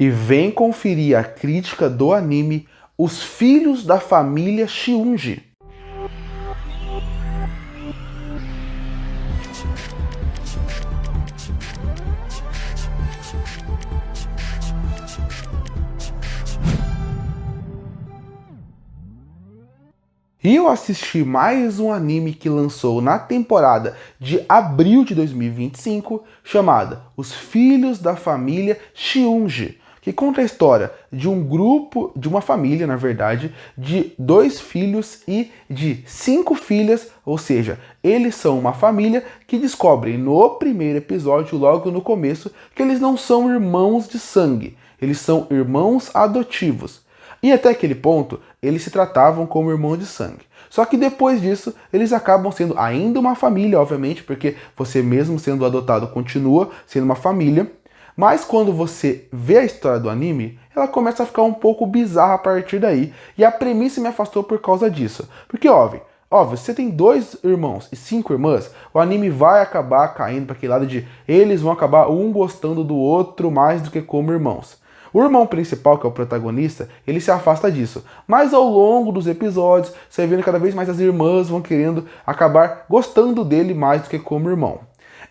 E vem conferir a crítica do anime Os Filhos da Família Shiunji. E eu assisti mais um anime que lançou na temporada de abril de 2025, chamada Os Filhos da Família Shiunji, que conta a história de um grupo, de uma família, na verdade, de 2 filhos e de 5 filhas, ou seja, eles são uma família que descobrem no primeiro episódio, logo no começo, que eles não são irmãos de sangue, eles são irmãos adotivos. E até aquele ponto, eles se tratavam como irmãos de sangue. Só que depois disso, eles acabam sendo ainda uma família, obviamente, porque você mesmo sendo adotado continua sendo uma família. Mas quando você vê a história do anime, ela começa a ficar um pouco bizarra a partir daí. E a premissa me afastou por causa disso. Porque, óbvio, se você tem 2 irmãos e 5 irmãs, o anime vai acabar caindo para aquele lado de eles vão acabar um gostando do outro mais do que como irmãos. O irmão principal, que é o protagonista, ele se afasta disso. Mas ao longo dos episódios, você vai vendo cada vez mais as irmãs vão querendo acabar gostando dele mais do que como irmão.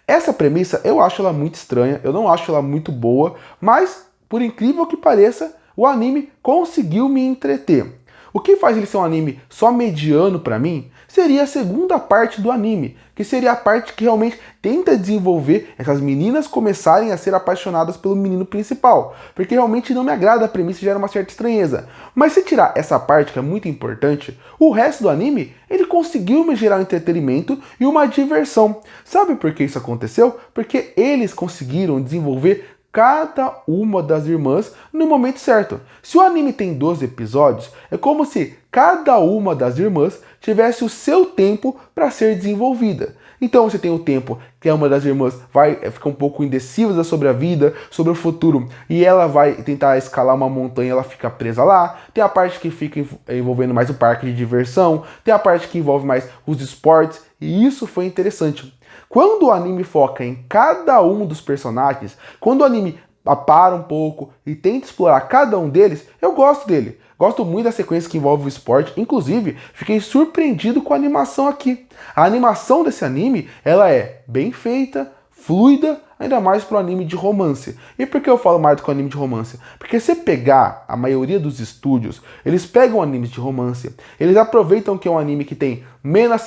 Essa premissa, eu acho ela muito estranha, eu não acho ela muito boa, mas, por incrível que pareça, o anime conseguiu me entreter. O que faz ele ser um anime só mediano pra mim seria a segunda parte do anime, que seria a parte que realmente tenta desenvolver essas meninas começarem a ser apaixonadas pelo menino principal, porque realmente não me agrada a premissa e gera uma certa estranheza. Mas se tirar essa parte que é muito importante, o resto do anime, ele conseguiu me gerar um entretenimento e uma diversão. Sabe por que isso aconteceu? Porque eles conseguiram desenvolver cada uma das irmãs no momento certo. Se o anime tem 12 episódios, é como se cada uma das irmãs tivesse o seu tempo para ser desenvolvida. Então você tem o tempo que uma das irmãs vai ficar um pouco indecisa sobre a vida, sobre o futuro, e ela vai tentar escalar uma montanha, ela fica presa lá. Tem a parte que fica envolvendo mais o parque de diversão, tem a parte que envolve mais os esportes, e isso foi interessante. Quando o anime foca em cada um dos personagens, quando o anime para um pouco e tenta explorar cada um deles, eu gosto dele. Gosto muito da sequência que envolve o esporte, inclusive fiquei surpreendido com a animação aqui. A animação desse anime, ela é bem feita, fluida, ainda mais para o anime de romance. E por que eu falo mais do que o anime de romance? Porque se pegar a maioria dos estúdios, eles pegam animes de romance, eles aproveitam que é um anime que tem menos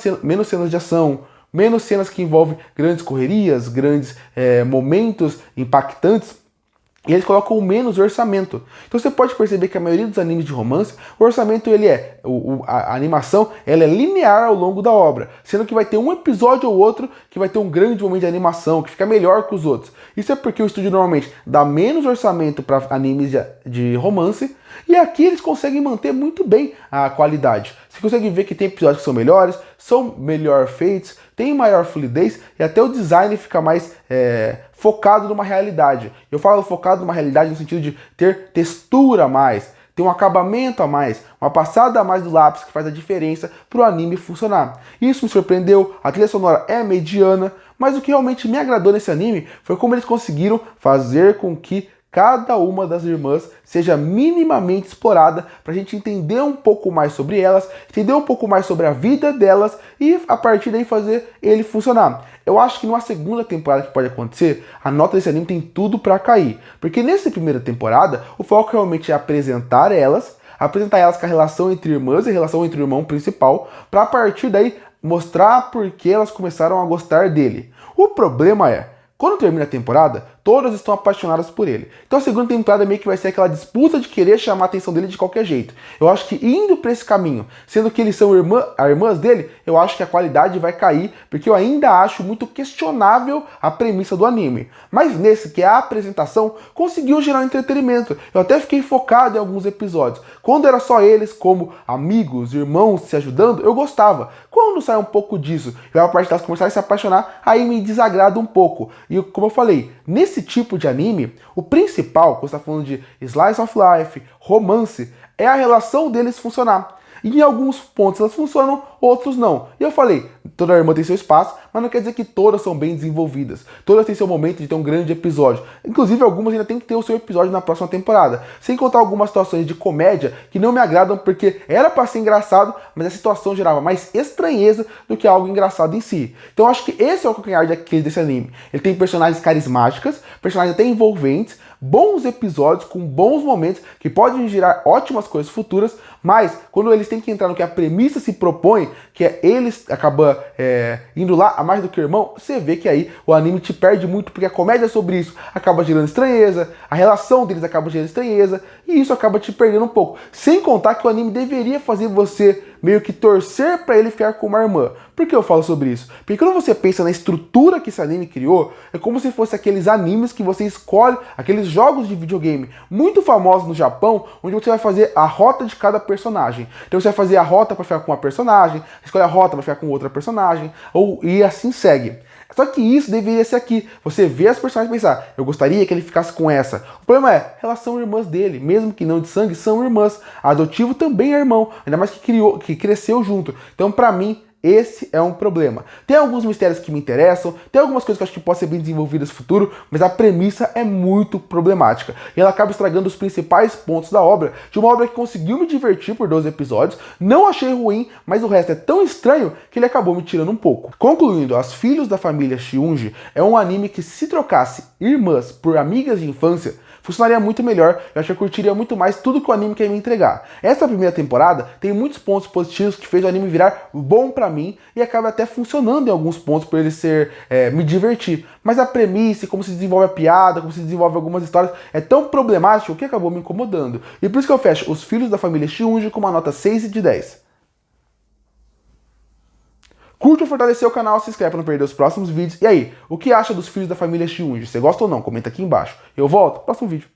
cenas de ação, menos cenas que envolvem grandes correrias, grandes momentos impactantes, e eles colocam menos orçamento. Então você pode perceber que a maioria dos animes de romance, o orçamento a animação ela é linear ao longo da obra, sendo que vai ter um episódio ou outro que vai ter um grande momento de animação, que fica melhor que os outros. Isso é porque o estúdio normalmente dá menos orçamento para animes de romance, e aqui eles conseguem manter muito bem a qualidade. Você consegue ver que tem episódios que são melhores, são melhor feitos, tem maior fluidez e até o design fica mais focado numa realidade. Eu falo focado numa realidade no sentido de ter textura a mais, ter um acabamento a mais, uma passada a mais do lápis que faz a diferença para o anime funcionar. Isso me surpreendeu, a trilha sonora é mediana, mas o que realmente me agradou nesse anime foi como eles conseguiram fazer com que cada uma das irmãs seja minimamente explorada para a gente entender um pouco mais sobre elas, entender um pouco mais sobre a vida delas e a partir daí fazer ele funcionar. Eu acho que numa segunda temporada que pode acontecer, a nota desse anime tem tudo para cair, porque nessa primeira temporada o foco realmente é apresentar elas com a relação entre irmãs e a relação entre o irmão principal, para a partir daí mostrar por que elas começaram a gostar dele. O problema é, quando termina a temporada, todas estão apaixonadas por ele. Então a segunda temporada meio que vai ser aquela disputa de querer chamar a atenção dele de qualquer jeito. Eu acho que indo para esse caminho, sendo que eles são irmãs dele, eu acho que a qualidade vai cair, porque eu ainda acho muito questionável a premissa do anime. Mas nesse, que é a apresentação, conseguiu gerar entretenimento. Eu até fiquei focado em alguns episódios. Quando era só eles como amigos, irmãos se ajudando, eu gostava. Quando sai um pouco disso, e a parte delas começarem a se apaixonar, aí me desagrada um pouco. E como eu falei, nesse tipo de anime, o principal, quando você está falando de slice of life, romance, é a relação deles funcionar. E em alguns pontos elas funcionam, outros não. E eu falei, toda irmã tem seu espaço, mas não quer dizer que todas são bem desenvolvidas. Todas têm seu momento de ter um grande episódio. Inclusive, algumas ainda tem que ter o seu episódio na próxima temporada. Sem contar algumas situações de comédia que não me agradam porque era pra ser engraçado, mas a situação gerava mais estranheza do que algo engraçado em si. Então eu acho que esse é o calcanhar de Aquiles desse anime. Ele tem personagens carismáticas, personagens até envolventes, bons episódios com bons momentos que podem gerar ótimas coisas futuras, mas quando eles têm que entrar no que a premissa se propõe, que é eles acabam indo lá a mais do que o irmão, você vê que aí o anime te perde muito, porque a comédia sobre isso acaba gerando estranheza, a relação deles acaba gerando estranheza, e isso acaba te perdendo um pouco. Sem contar que o anime deveria fazer você meio que torcer para ele ficar com uma irmã. Por que eu falo sobre isso? Porque quando você pensa na estrutura que esse anime criou, é como se fosse aqueles animes que você escolhe, aqueles jogos de videogame muito famosos no Japão, onde você vai fazer a rota de cada personagem. Então você vai fazer a rota para ficar com uma personagem, escolhe a rota para ficar com outra personagem, e assim segue. Só que isso deveria ser aqui. Você vê as personagens e pensar, eu gostaria que ele ficasse com essa. O problema é, elas são irmãs dele, mesmo que não de sangue, são irmãs. A adotivo também é irmão, ainda mais que cresceu junto. Então, pra mim, esse é um problema. Tem alguns mistérios que me interessam, tem algumas coisas que eu acho que podem ser bem desenvolvidas no futuro, mas a premissa é muito problemática. E ela acaba estragando os principais pontos da obra, de uma obra que conseguiu me divertir por 12 episódios, não achei ruim, mas o resto é tão estranho que ele acabou me tirando um pouco. Concluindo, As Filhos da Família Shiunji é um anime que, se trocasse irmãs por amigas de infância, funcionaria muito melhor, eu acho que eu curtiria muito mais tudo que o anime quer me entregar. Essa primeira temporada tem muitos pontos positivos que fez o anime virar bom pra mim e acaba até funcionando em alguns pontos por ele ser, me divertir. Mas a premissa, como se desenvolve a piada, como se desenvolve algumas histórias, é tão problemático que acabou me incomodando. E por isso que eu fecho Os Filhos da Família Shiunji com uma nota 6 de 10. Curte ou fortalecer o canal, se inscreve para não perder os próximos vídeos. E aí, o que acha dos Filhos da Família Shiunji? Você gosta ou não? Comenta aqui embaixo. Eu volto no próximo vídeo.